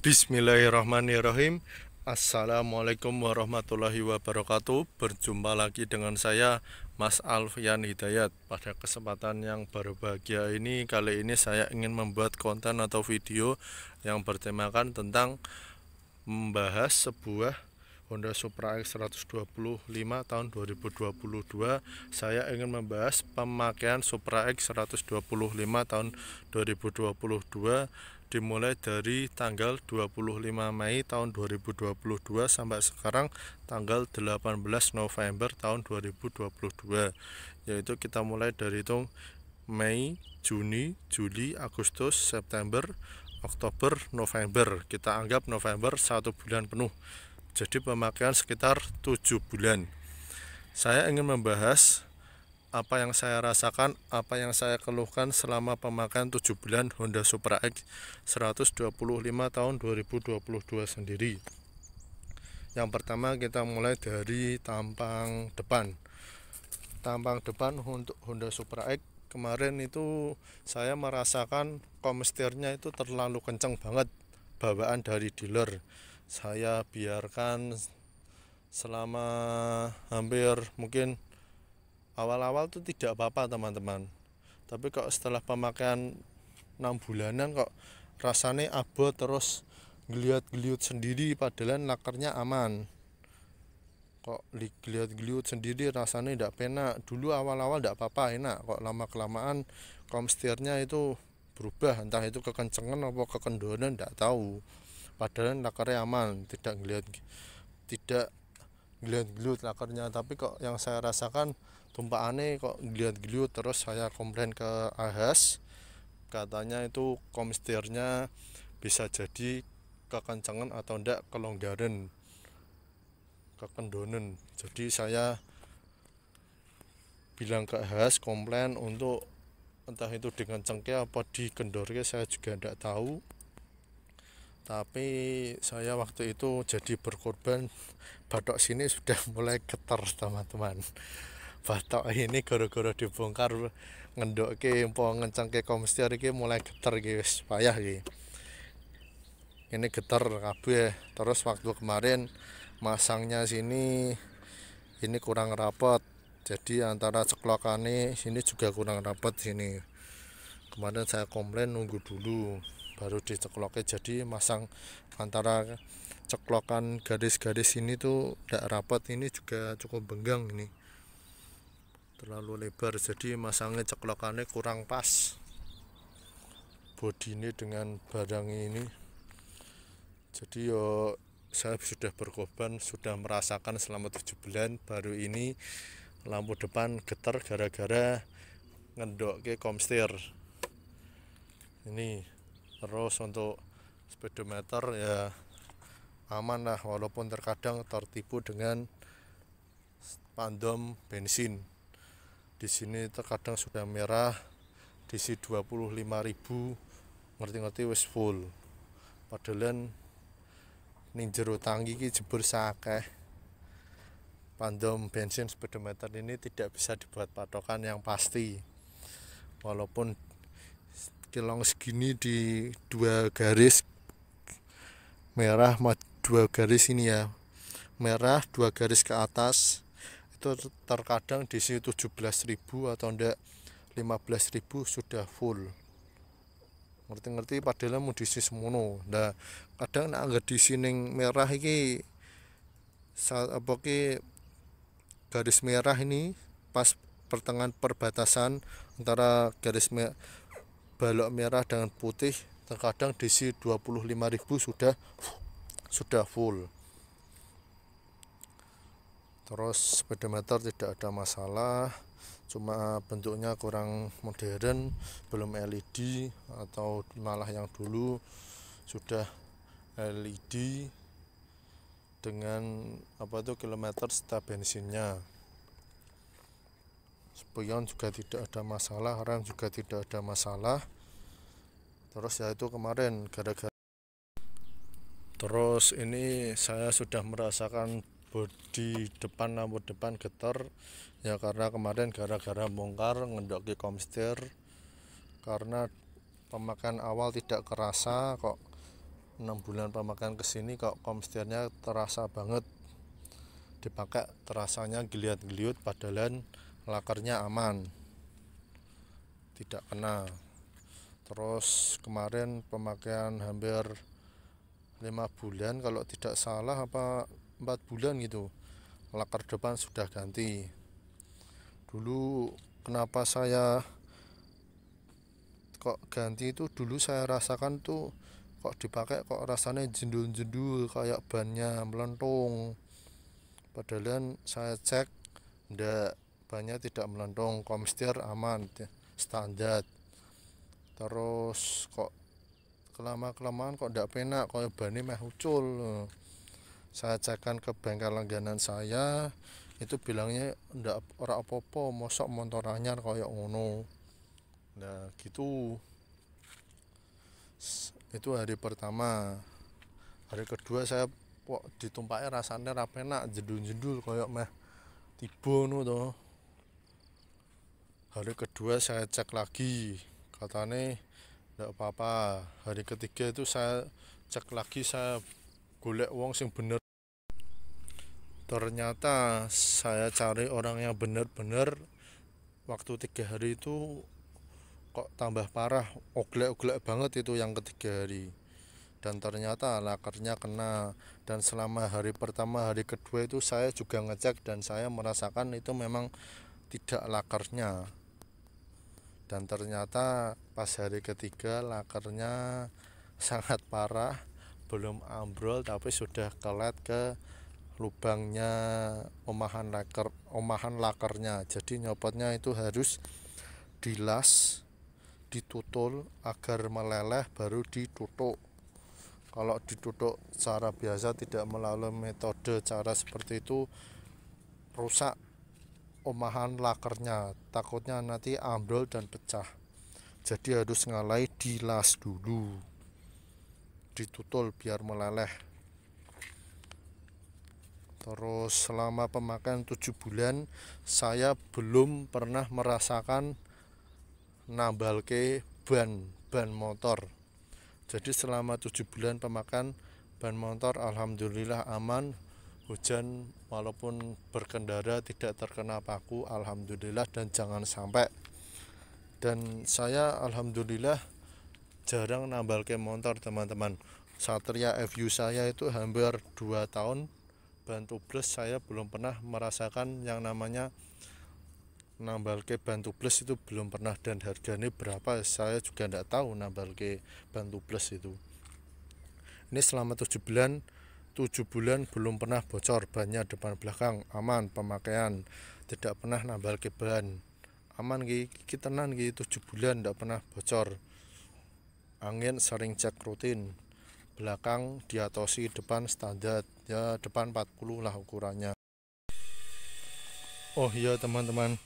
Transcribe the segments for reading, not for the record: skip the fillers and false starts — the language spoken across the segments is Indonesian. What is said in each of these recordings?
Bismillahirrahmanirrahim. Assalamualaikum warahmatullahi wabarakatuh. Berjumpa lagi dengan saya, Mas Alfian Hidayat. Pada kesempatan yang berbahagia ini, kali ini saya ingin membuat konten atau video yang bertemakan tentang membahas sebuah Honda Supra X 125 tahun 2022. Saya ingin membahas pemakaian Supra X 125 tahun 2022 dimulai dari tanggal 25 Mei tahun 2022 sampai sekarang tanggal 18 November tahun 2022, yaitu kita mulai dari hitung Mei, Juni, Juli, Agustus, September, Oktober, November. Kita anggap November 1 bulan penuh, jadi pemakaian sekitar 7 bulan. Saya ingin membahas apa yang saya rasakan, apa yang saya keluhkan selama pemakaian 7 bulan Honda Supra X 125 tahun 2022 sendiri. Yang pertama, kita mulai dari tampang depan. Tampang depan untuk Honda Supra X kemarin itu saya merasakan komstirnya itu terlalu kencang banget bawaan dari dealer. Saya biarkan selama hampir mungkin awal-awal tuh tidak apa-apa teman-teman, tapi kok setelah pemakaian 6 bulanan kok rasanya abot terus geliat-geliut sendiri, padahal lakernya aman. Kok geliat-geliut sendiri rasanya tidak penak. Dulu awal-awal tidak apa-apa, enak. Kok lama-kelamaan komstirnya itu berubah, entah itu kekencengan atau kekendonan tidak tahu. Padahal lakernya aman, tidak geliat-geliut lakernya, tapi kok yang saya rasakan tumpahannya kok geliat-geliut. Terus saya komplain ke Ahas, katanya itu komstirnya bisa jadi kekencangan atau enggak kelonggaran, kekendonan. Jadi saya bilang ke Ahas, komplain untuk entah itu dengan cengkeh apa di kendornya, saya juga enggak tahu. Tapi saya waktu itu jadi berkorban, batok sini sudah mulai getar teman-teman. Batok ini gara-gara dibongkar ngendokke empo ngencengke komstir iki mulai getar iki, wis payah iki. Ini getar kabeh. Terus waktu kemarin masangnya sini ini kurang rapat. Jadi antara ceklokane sini juga kurang rapat sini. Kemarin saya komplain nunggu dulu baru dicekloknya, jadi masang antara ceklokan garis-garis ini tuh tidak rapat. Ini juga cukup benggang, ini terlalu lebar, jadi masangnya ceklokannya kurang pas bodi ini dengan barang ini. Jadi yo saya sudah berkorban, sudah merasakan selama 7 bulan, baru ini lampu depan getar gara-gara ngendokke komstir ini. Terus untuk speedometer ya aman lah, walaupun terkadang tertipu dengan pandom bensin. Di sini terkadang sudah merah, diisi 25.000, ngerti-ngerti wis full. Padahal ning jero tangki iki jebur sakeh. Pandom bensin speedometer ini tidak bisa dibuat patokan yang pasti. Walaupun kilong segini di 2 garis merah, 2 garis ini ya merah, 2 garis ke atas itu terkadang diisi 17.000 atau enggak 15.000 sudah full, ngerti-ngerti padahal mau diisi semono. Nah kadang nek anggere diisi ning merah iki apa ki garis merah ini pas pertengahan perbatasan antara garis balok merah dengan putih, terkadang diisi 25.000 sudah full. Terus speedometer tidak ada masalah, cuma bentuknya kurang modern, belum LED, atau malah yang dulu sudah LED dengan apa itu kilometer setelah bensinnya. Spion juga tidak ada masalah, rem juga tidak ada masalah. Terus ya itu kemarin gara-gara terus ini saya sudah merasakan bodi depan, lampu depan getar ya, karena kemarin gara-gara bongkar ngendokke komstir. Karena pemakaian awal tidak kerasa kok 6 bulan pemakaian kesini kok komstirnya terasa banget dipakai, terasanya geliat-geliut, padahal lakernya aman, tidak kena. Terus kemarin pemakaian hampir 5 bulan kalau tidak salah, apa 4 bulan gitu, laker depan sudah ganti. Dulu kenapa saya kok ganti itu, dulu saya rasakan tuh kok dipakai kok rasanya jendul-jendul kayak bannya melentung, padahal saya cek ndak, bannya tidak melentung, komstir aman standar. Terus kok kelamaan kok ndak penak, kayak bannya meh ucul. Saya cekkan ke bengkel langganan saya, itu bilangnya ndak, ora apa-apa, mosok motor anyar kayak ngono. Nah gitu. Itu hari pertama. Hari kedua saya kok ditumpaki rasanya ra penak, jendul-jendul kayak meh tiba ngono to. Hari kedua saya cek lagi, katanya ndak apa-apa. Hari ketiga itu saya cek lagi, saya golek wong sing bener. Ternyata saya cari orang yang bener-bener, waktu 3 hari itu kok tambah parah, oglek-oglek banget itu yang ketiga hari. Dan ternyata lakernya kena. Dan selama hari pertama, hari kedua itu saya juga ngecek dan saya merasakan itu memang tidak lakernya. Dan ternyata pas hari ketiga lakernya sangat parah, belum ambrol tapi sudah kelet ke lubangnya omahan lakernya. Jadi nyopotnya itu harus dilas, ditutul agar meleleh baru ditutuk. Kalau ditutuk secara biasa tidak melalui metode cara seperti itu, rusak omahan lakernya, takutnya nanti ambrol dan pecah. Jadi harus ngalai dilas dulu, ditutul biar meleleh. Terus selama pemakaian 7 bulan saya belum pernah merasakan nambalke ban motor. Jadi selama 7 bulan pemakaian ban motor alhamdulillah aman. Hujan walaupun berkendara tidak terkena paku, alhamdulillah, dan jangan sampai. Dan saya alhamdulillah jarang nambalke motor teman-teman. Satria FU saya itu hampir 2 tahun ban tubles, saya belum pernah merasakan yang namanya nambalke ban tubles, itu belum pernah. Dan harganya berapa saya juga tidak tahu nambalke ban tubles itu. Ini selama 7 bulan belum pernah bocor bannya, depan belakang aman pemakaian, tidak pernah nambalke ban, aman kita tenan 7 bulan tidak pernah bocor. Angin sering cek rutin, belakang diatosi, depan standar ya, depan 40 lah ukurannya. Oh iya teman-teman,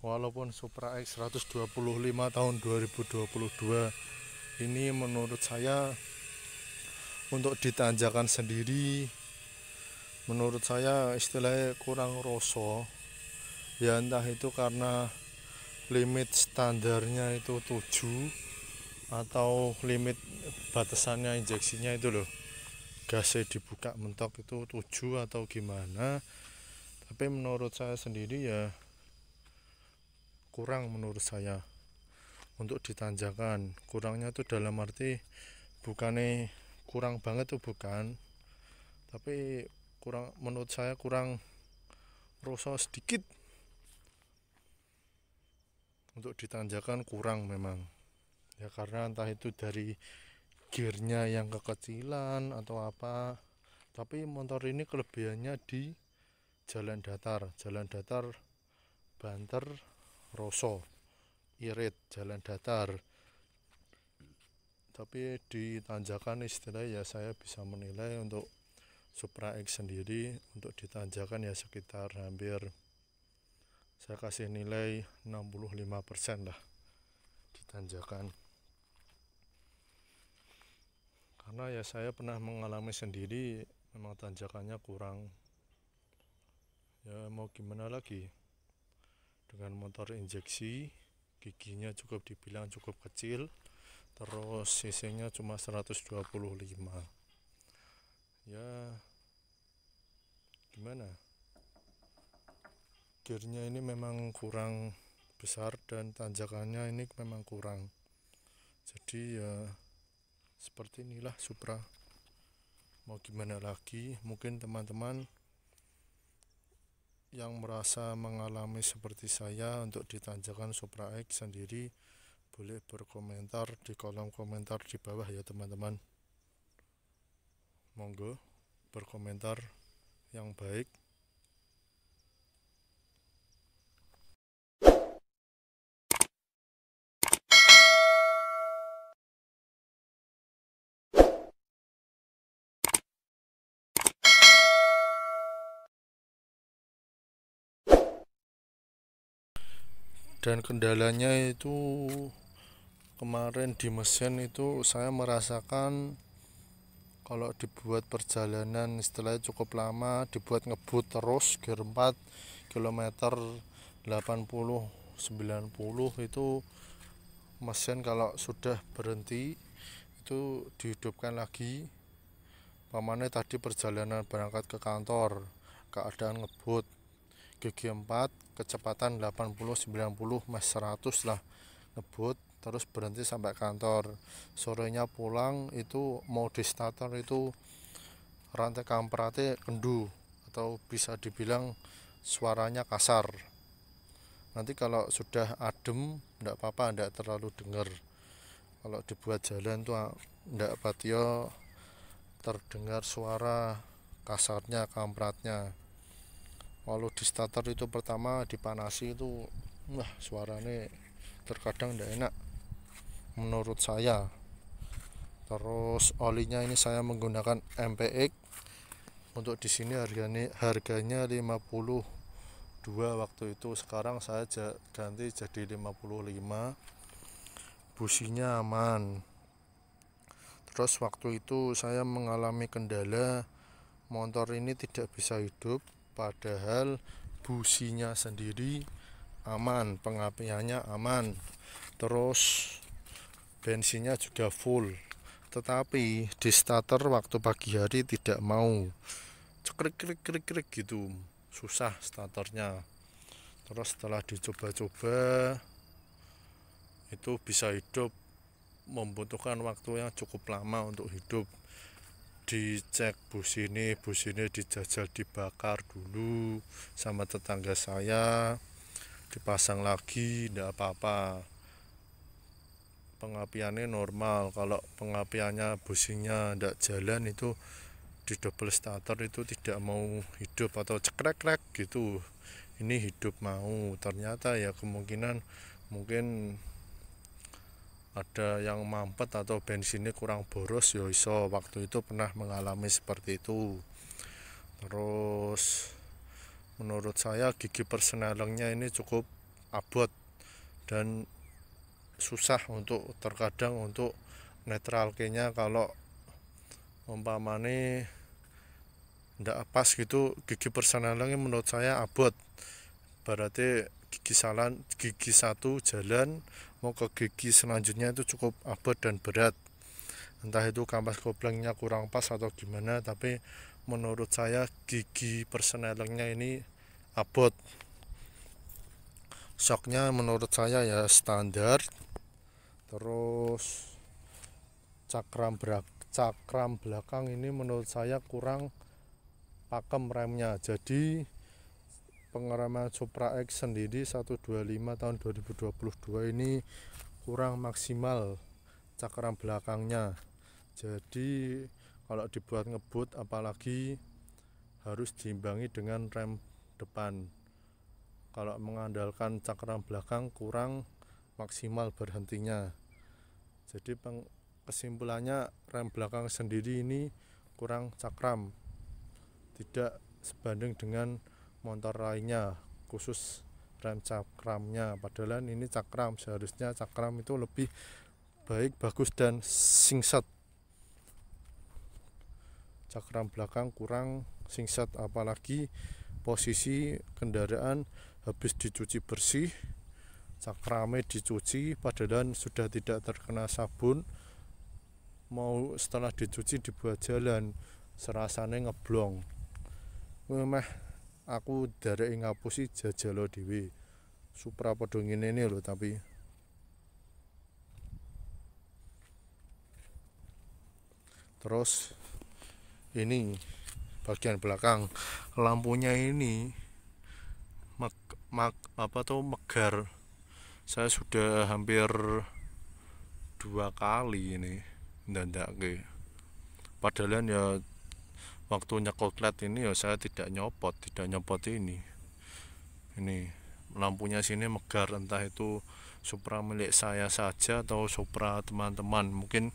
walaupun Supra X 125 tahun 2022 ini menurut saya untuk ditanjakan sendiri, menurut saya istilahnya kurang rosok ya, entah itu karena limit standarnya itu 7 atau limit batasannya injeksinya itu loh, gasnya dibuka mentok itu 7 atau gimana. Tapi menurut saya sendiri ya kurang, menurut saya untuk ditanjakan. Kurangnya tuh dalam arti bukannya kurang banget tuh, bukan, tapi kurang, menurut saya kurang rosok sedikit untuk ditanjakan, kurang memang ya, karena entah itu dari gearnya yang kekecilan atau apa. Tapi motor ini kelebihannya di jalan datar banter, rosok irit jalan datar. Tapi di tanjakan istilah ya saya bisa menilai untuk Supra X sendiri untuk ditanjakan ya sekitar hampir, saya kasih nilai 65% lah ditanjakan. Karena ya saya pernah mengalami sendiri, memang tanjakannya kurang. Ya mau gimana lagi, dengan motor injeksi giginya cukup dibilang cukup kecil, terus cc-nya cuma 125. Ya gimana, gearnya ini memang kurang besar dan tanjakannya ini memang kurang, jadi ya seperti inilah Supra. Mau gimana lagi, mungkin teman-teman yang merasa mengalami seperti saya untuk di tanjakan Supra X sendiri boleh berkomentar di kolom komentar di bawah ya teman-teman. Monggo berkomentar yang baik. Dan kendalanya itu kemarin di mesin itu saya merasakan kalau dibuat perjalanan istilahnya cukup lama, dibuat ngebut terus gear 4 kilometer 80 90 itu mesin kalau sudah berhenti itu dihidupkan lagi. Pamannya tadi perjalanan berangkat ke kantor, keadaan ngebut gigi 4 kecepatan 80 90 mas 100 lah, ngebut terus berhenti sampai kantor. Sorenya pulang itu mau di starter itu rantai kamperatnya kendu atau bisa dibilang suaranya kasar. Nanti kalau sudah adem enggak apa-apa, enggak terlalu dengar. Kalau dibuat jalan tuh enggak patio terdengar suara kasarnya kampratnya. Walau di starter itu pertama dipanasi itu wah suaranya terkadang enggak enak menurut saya. Terus olinya ini saya menggunakan MPX. Untuk di sini harganya 52 waktu itu, sekarang saya ganti jadi 55. Businya aman. Terus waktu itu saya mengalami kendala motor ini tidak bisa hidup, padahal businya sendiri aman, pengapiannya aman, terus bensinnya juga full. Tetapi di starter waktu pagi hari tidak mau, cekrik gitu, susah starternya. Terus setelah dicoba-coba itu bisa hidup, membutuhkan waktu yang cukup lama untuk hidup. Dicek bus ini dijajal dibakar dulu sama tetangga saya, dipasang lagi tidak apa-apa, pengapiannya normal. Kalau pengapiannya businya tidak jalan itu di double starter itu tidak mau hidup atau cekrek gitu. Ini hidup mau, ternyata ya kemungkinan mungkin ada yang mampet atau bensinnya kurang boros ya iso, waktu itu pernah mengalami seperti itu. Terus menurut saya gigi persnelingnya ini cukup abot dan susah untuk terkadang untuk netralkenya. Kalau umpamane ndak pas gitu gigi persnelingnya menurut saya abot, berarti gigi satu jalan mau ke gigi selanjutnya itu cukup abot dan berat. Entah itu kampas koplengnya kurang pas atau gimana, tapi menurut saya gigi persnelingnya ini abot. Shocknya menurut saya ya standar. Terus cakram belakang ini menurut saya kurang pakem remnya. Jadi pengereman Supra X sendiri 125 tahun 2022 ini kurang maksimal cakram belakangnya. Jadi kalau dibuat ngebut apalagi harus diimbangi dengan rem depan. Kalau mengandalkan cakram belakang kurang maksimal berhentinya. Jadi kesimpulannya rem belakang sendiri ini kurang cakram, tidak sebanding dengan motor lainnya, khusus rem cakramnya. Padahal ini cakram, seharusnya cakram itu lebih baik, bagus dan singset. Cakram belakang kurang singset, apalagi posisi kendaraan habis dicuci bersih cakrame dicuci padahal sudah tidak terkena sabun, mau setelah dicuci dibuat jalan serasane ngeblong. Meh aku derek ngapusi jajalo dhewe. Supra padha ngene lho, tapi terus ini bagian belakang lampunya ini megar. Saya sudah hampir 2 kali ini ndandake. Padahal ya waktu nyekotlet ini ya saya tidak nyopot ini. Ini lampunya sini megar, entah itu Supra milik saya saja atau Supra teman-teman. Mungkin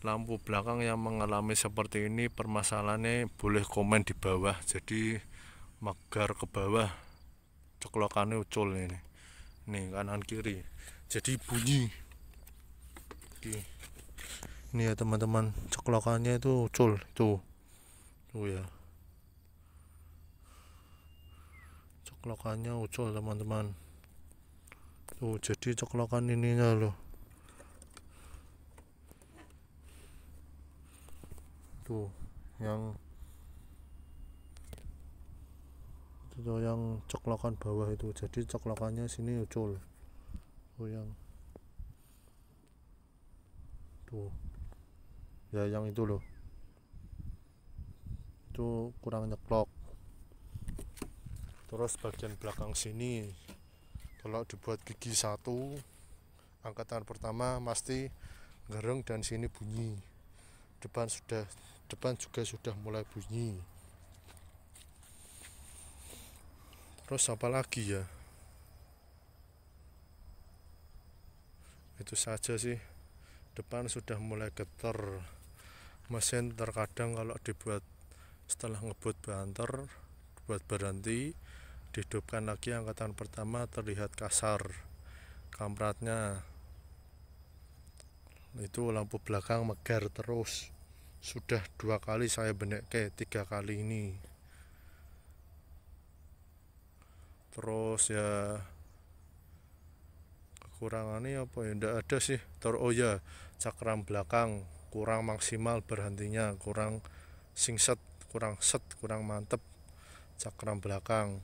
lampu belakang yang mengalami seperti ini permasalahannya boleh komen di bawah. Jadi megar ke bawah, ceklokannya ucul ini kanan kiri, jadi bunyi. Ini ya teman-teman, ceklokannya itu ucul tuh ya, ceklokannya ucul teman-teman tuh, jadi ceklokan ininya loh tuh, yang itu yang ceklokan bawah itu, jadi ceklokannya sini ucul tuh, yang tuh ya, yang itu loh, itu kurang nyeklok. Terus bagian belakang sini kalau dibuat gigi 1 angkatan pertama pasti gereng dan sini bunyi. Depan juga sudah mulai bunyi. Terus apa lagi ya? Itu saja sih. Depan sudah mulai getar. Mesin terkadang kalau dibuat setelah ngebut banter, buat berhenti, dihidupkan lagi angkatan pertama terlihat kasar. Kampratnya itu lampu belakang megar terus. Sudah 2 kali saya benekke, 3 kali ini. Terus ya kekurangannya apa ya, ndak ada sih. Oh ya, cakram belakang kurang maksimal berhentinya, kurang singset, kurang mantep cakram belakang.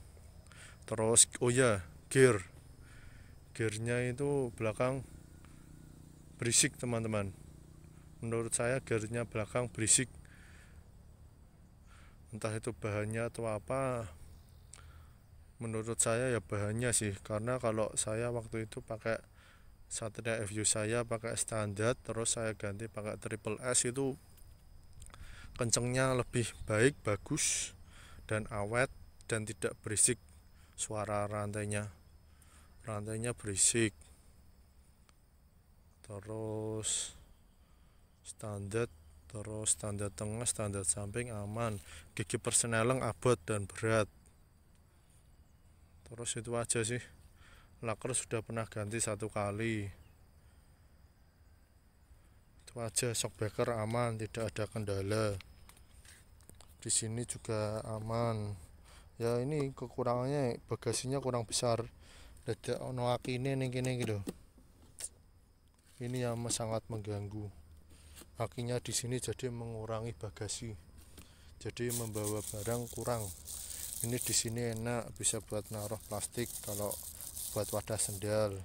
Terus oh ya, gearnya itu belakang berisik teman-teman. Menurut saya gearnya belakang berisik, entah itu bahannya atau apa. Menurut saya ya bahannya sih, karena kalau saya waktu itu pakai Satria FU saya pakai standar, terus saya ganti pakai triple S, itu kencengnya lebih baik, bagus dan awet dan tidak berisik. Suara rantainya berisik. Terus standar tengah, standar samping aman. Gigi persneleng abot dan berat. Terus itu aja sih. Laker sudah pernah ganti 1 kali. Itu aja. Shockbreaker aman, tidak ada kendala. Di sini juga aman. Ya ini kekurangannya bagasinya kurang besar. Dadak ono akine ning kene gitu. Ini yang sangat mengganggu. Akinya di sini jadi mengurangi bagasi. Jadi membawa barang kurang. Ini di sini enak, bisa buat naruh plastik kalau buat wadah sendal.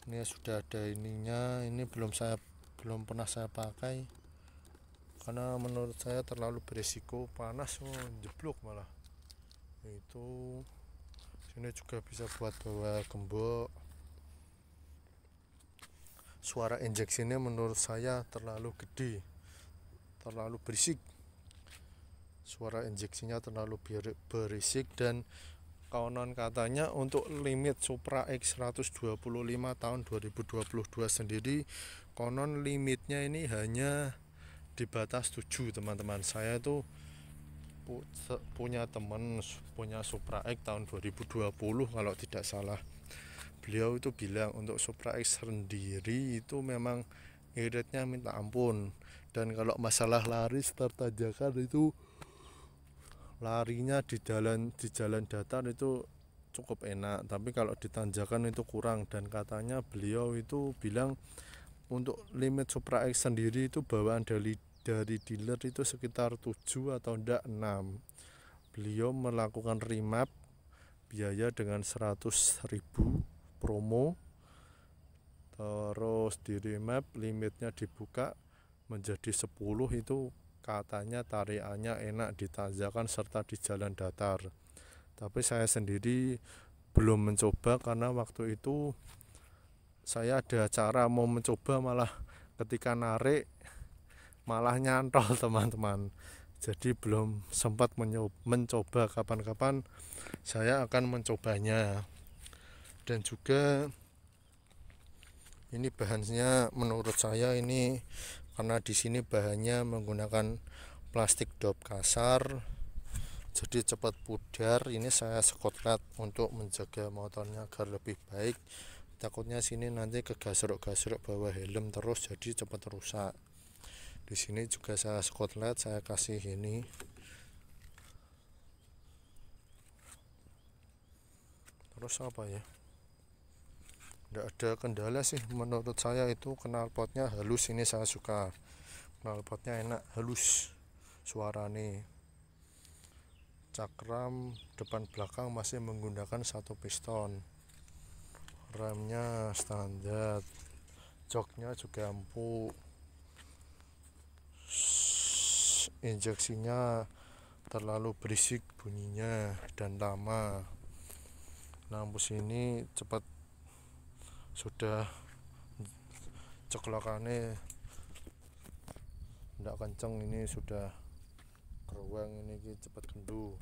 Ini sudah ada ininya, ini belum pernah saya pakai karena menurut saya terlalu berisiko, panas jeblok malah. Itu sini juga bisa buat bawa gembok. Suara injeksinya menurut saya terlalu gede, terlalu berisik. Suara injeksinya terlalu berisik, dan konon katanya untuk limit Supra X 125 tahun 2022 sendiri, konon limitnya ini hanya di batas 7 teman-teman. Saya itu punya teman punya Supra X tahun 2020 kalau tidak salah. Beliau itu bilang untuk Supra X sendiri itu memang iritnya minta ampun, dan kalau masalah lari start tanjakan itu larinya di jalan datar itu cukup enak, tapi kalau di tanjakan itu kurang. Dan katanya beliau itu bilang untuk limit Supra X sendiri itu bawaan dari dealer itu sekitar 7 atau enggak 6. Beliau melakukan remap biaya dengan 100.000 promo, terus di remap limitnya dibuka menjadi 10. Itu katanya tarikannya enak di tanjakan serta di jalan datar. Tapi saya sendiri belum mencoba karena waktu itu saya ada acara mau mencoba, malah ketika narik malah nyantol teman-teman. Jadi belum sempat mencoba. Kapan-kapan saya akan mencobanya. Dan juga ini bahannya menurut saya ini, karena di sini bahannya menggunakan plastik dop kasar, jadi cepat pudar. Ini saya skotlet untuk menjaga motornya agar lebih baik. Takutnya sini nanti kegasruk-gasruk bawah helm terus, jadi cepat rusak. Di sini juga saya skotlet, saya kasih ini. Terus apa ya? Tidak ada kendala sih menurut saya. Itu knalpotnya halus, ini saya suka. Knalpotnya enak, halus suaranya. Cakram depan belakang masih menggunakan 1 piston. Remnya standar, joknya juga empuk. Injeksinya terlalu berisik bunyinya dan lama. Lampu sini cepat sudah ceklokannya tidak kenceng, ini sudah keruang, ini cepat kendu.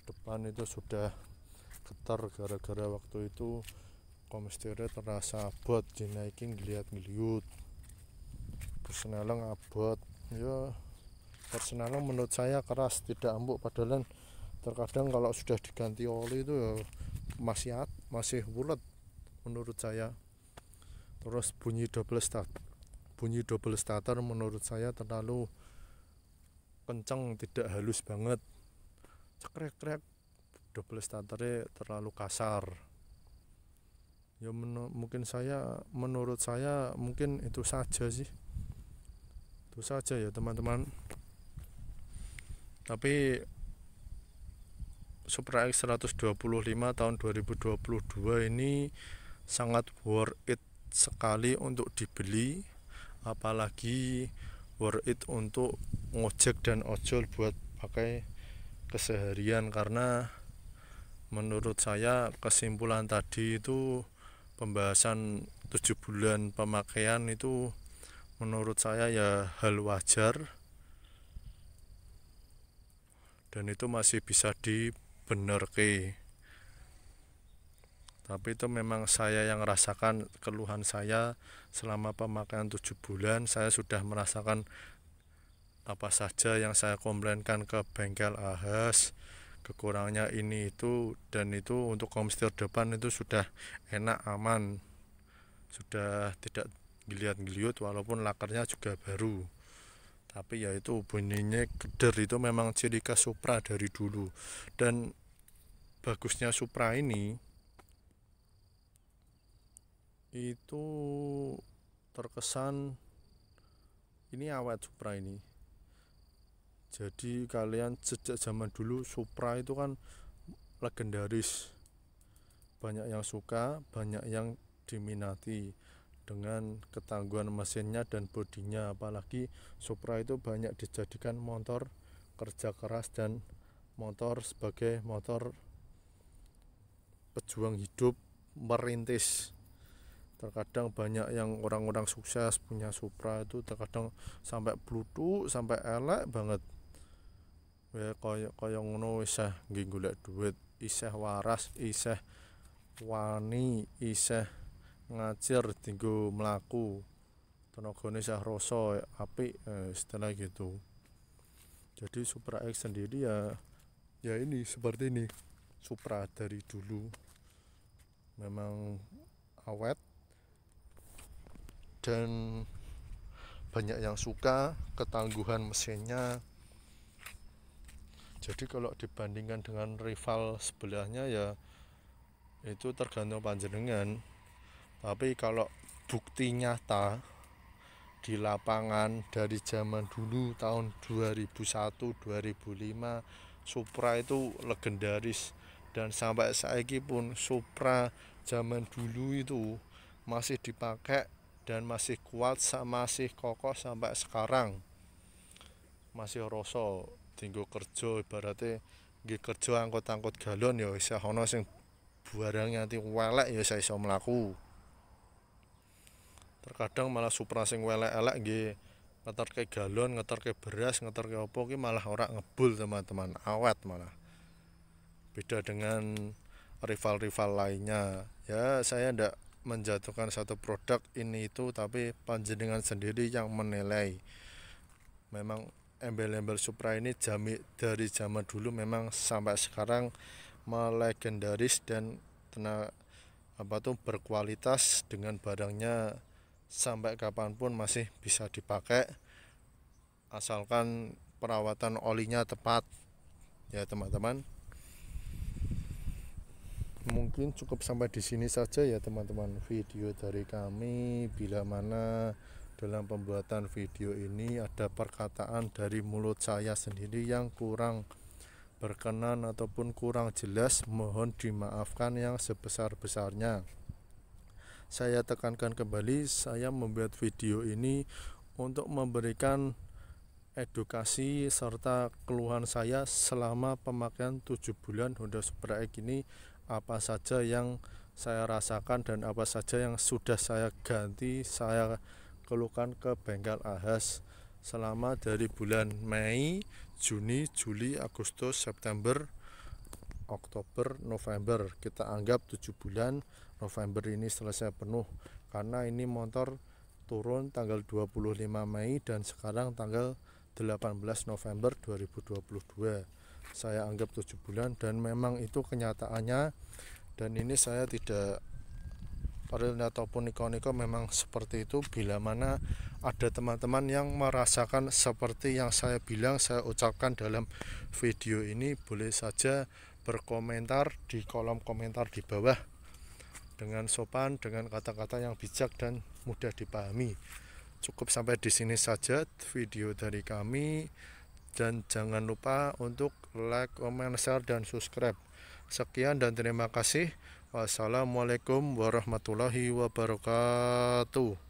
Depan itu sudah getar gara-gara waktu itu komestirnya terasa abot, dinaikin ngeliat-ngeliut. Persneling abot ya, persneling menurut saya keras, tidak empuk. Padahal terkadang kalau sudah diganti oli itu ya masih bulat menurut saya. Terus bunyi double starter menurut saya terlalu kenceng, tidak halus banget. Cekrek-krek, double starternya terlalu kasar. Ya menurut saya mungkin itu saja sih. Itu saja ya teman-teman. Tapi Supra X 125 tahun 2022 ini sangat worth it sekali untuk dibeli, apalagi worth it untuk ngojek dan ojol buat pakai keseharian. Karena menurut saya kesimpulan tadi itu, pembahasan 7 bulan pemakaian itu menurut saya ya hal wajar, dan itu masih bisa dibenerke. Tapi itu memang saya yang rasakan keluhan saya selama pemakaian 7 bulan. Saya sudah merasakan apa saja yang saya komplainkan ke bengkel ahas, kekurangannya ini itu, dan itu untuk komstir depan itu sudah enak, aman, sudah tidak geliat-geliut walaupun lakarnya juga baru. Tapi ya itu bunyinya geder, itu memang ciri khas Supra dari dulu. Dan bagusnya Supra ini itu terkesan ini awet Supra ini. Jadi kalian sejak zaman dulu Supra itu kan legendaris, banyak yang suka, banyak yang diminati dengan ketangguhan mesinnya dan bodinya. Apalagi Supra itu banyak dijadikan motor kerja keras dan motor sebagai motor pejuang hidup, merintis. Terkadang banyak yang orang-orang sukses punya Supra itu terkadang sampai blutu, sampai elek banget. Ya kaya ngono isih nggih golek duit, isih waras, isih wani, isih ngacir tinggo mlaku, tenagane isih rasa apik, setelah gitu. Jadi Supra X sendiri ya ini seperti ini. Supra dari dulu memang awet dan banyak yang suka, ketangguhan mesinnya Jadi kalau dibandingkan dengan rival sebelahnya ya itu tergantung panjenengan. Tapi kalau bukti nyata di lapangan dari zaman dulu tahun 2001 2005 Supra itu legendaris, dan sampai saiki pun Supra zaman dulu itu masih dipakai dan masih kuat, masih kokoh sampai sekarang. Masih rasa tinggal kerja, ibaratnya nggih kerja angkut-angkut galon ya isih ana sing barang nganti welek ya iso mlaku. Terkadang malah Supra sing welek-elek nggih ngeterke galon, ngeterke beras, ngeterke apa ki malah ora ngebul teman-teman, awet malah. Beda dengan rival-rival lainnya. Ya, saya ndak menjatuhkan satu produk ini itu, tapi panjenengan sendiri yang menilai. Memang embel-embel Supra ini dari zaman dulu memang sampai sekarang melegendaris dan berkualitas, dengan barangnya sampai kapanpun masih bisa dipakai asalkan perawatan olinya tepat ya teman-teman. Mungkin cukup sampai di sini saja ya teman-teman video dari kami. Bila mana dalam pembuatan video ini ada perkataan dari mulut saya sendiri yang kurang berkenan ataupun kurang jelas, mohon dimaafkan yang sebesar-besarnya. Saya tekankan kembali, saya membuat video ini untuk memberikan edukasi serta keluhan saya selama pemakaian 7 bulan Honda Supra X ini, apa saja yang saya rasakan dan apa saja yang sudah saya ganti, saya keluhkan ke bengkel Ahas selama dari bulan Mei, Juni, Juli, Agustus, September, Oktober, November. Kita anggap 7 bulan, November ini selesai penuh, karena ini motor turun tanggal 25 Mei dan sekarang tanggal 18 November 2022. Saya anggap 7 bulan dan memang itu kenyataannya, dan ini saya tidak paril ataupun niko-niko, memang seperti itu. Bila mana ada teman-teman yang merasakan seperti yang saya bilang, saya ucapkan dalam video ini, boleh saja berkomentar di kolom komentar di bawah dengan sopan, dengan kata-kata yang bijak dan mudah dipahami. Cukup sampai di sini saja video dari kami, dan jangan lupa untuk like, comment, share, dan subscribe. Sekian dan terima kasih. Wassalamualaikum warahmatullahi wabarakatuh.